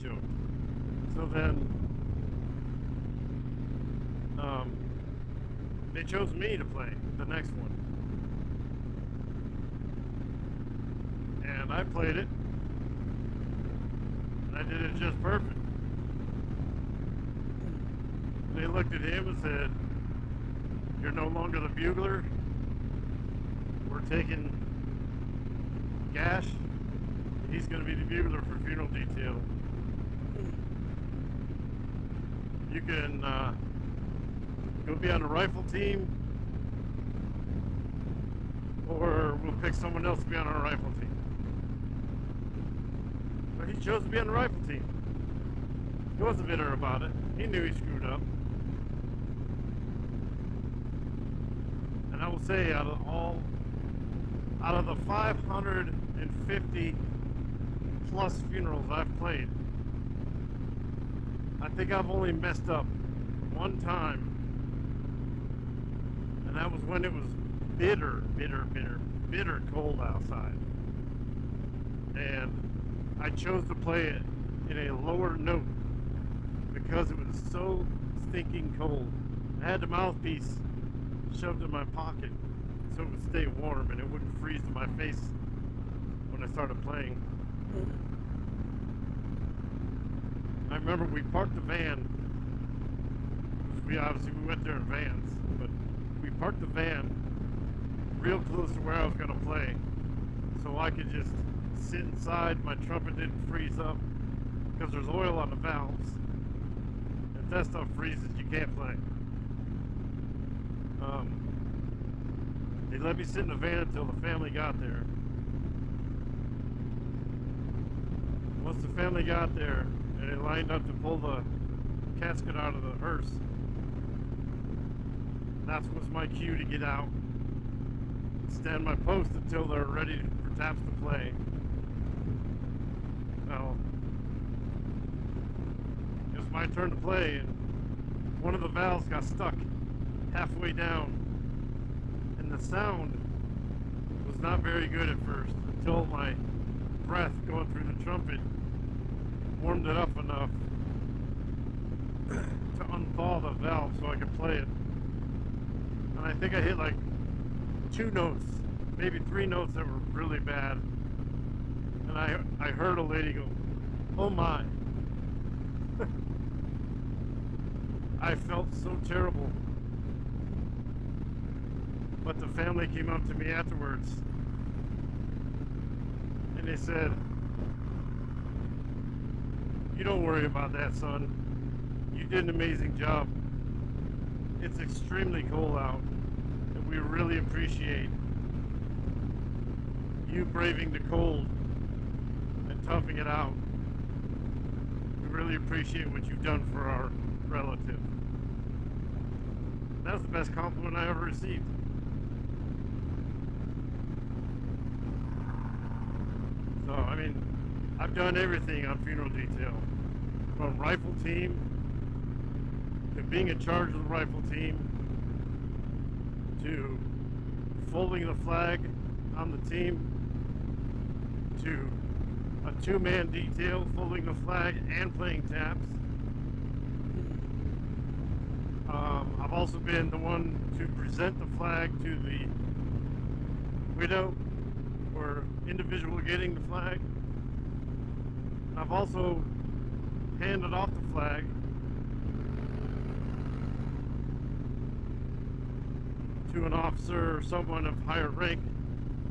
joke. So then they chose me to play the next one. And I played it. And I did it just perfect. They looked at him and said, "You're no longer the bugler. We're taking Gash. He's going to be the bugler for funeral detail. You can go be on the rifle team, or we'll pick someone else to be on our rifle team." But he chose to be on the rifle team. He wasn't bitter about it. He knew he screwed up. And I will say, out of the 550 plus funerals I've played, I think I've only messed up one time, and that was when it was bitter cold outside, and I chose to play it in a lower note because it was so stinking cold. I had the mouthpiece shoved in my pocket so it would stay warm and it wouldn't freeze to my face when I started playing. I remember we parked the van. We went there in vans, but we parked the van real close to where I was going to play, so I could just sit inside. My trumpet didn't freeze up because there's oil on the valves. If that stuff freezes, you can't play. They let me sit in the van until the family got there. Once the family got there and they lined up to pull the casket out of the hearse, that was my cue to get out, stand my post until they're ready for taps to play. Well, it was my turn to play, and one of the valves got stuck halfway down, and the sound was not very good at first until my breath going through the trumpet warmed it up enough to unthaw the valve so I could play it. And I think I hit like 2 notes, maybe 3 notes that were really bad. And I heard a lady go, "Oh my." I felt so terrible. But the family came up to me afterwards and they said, "You don't worry about that, son. You did an amazing job. It's extremely cold out, and we really appreciate you braving the cold and toughing it out. We really appreciate what you've done for our relative." That was the best compliment I ever received. So, I mean, I've done everything on funeral detail, from rifle team to being in charge of the rifle team to folding the flag on the team to a 2-man detail folding the flag and playing taps. I've also been the one to present the flag to the widow or individual getting the flag. I've also handed off the flag to an officer or someone of higher rank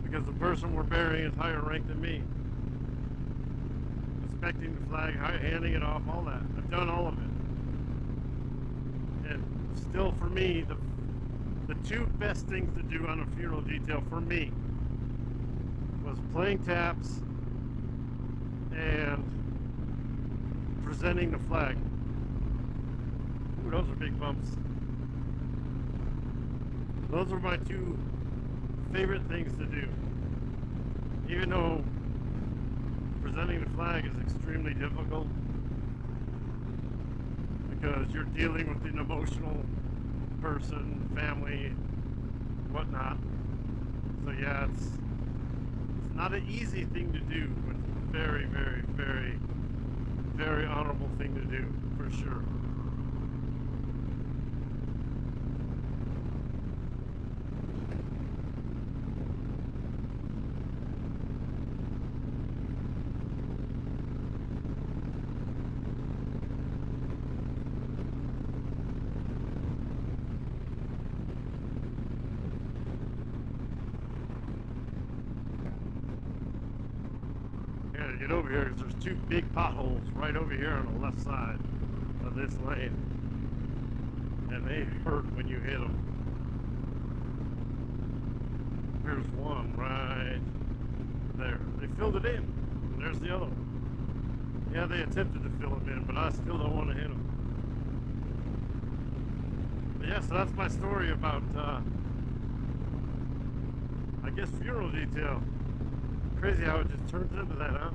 because the person we're burying is higher rank than me. Inspecting the flag, handing it off, all that. I've done all of it. And still, for me, the 2 best things to do on a funeral detail for me was playing taps and presenting the flag. Ooh, those are big bumps. Those are my 2 favorite things to do. Even though presenting the flag is extremely difficult because you're dealing with an emotional person, family, whatnot. So yeah, it's not an easy thing to do, but very very honorable thing to do, for sure. Yeah, to get over here, because there's two big potholes right over here on the left side of this lane. And they hurt when you hit them. There's one right there. They filled it in. And there's the other one. Yeah, they attempted to fill it in, but I still don't want to hit them. But yeah, so that's my story about, I guess, funeral detail. Crazy how it just turns into that, huh?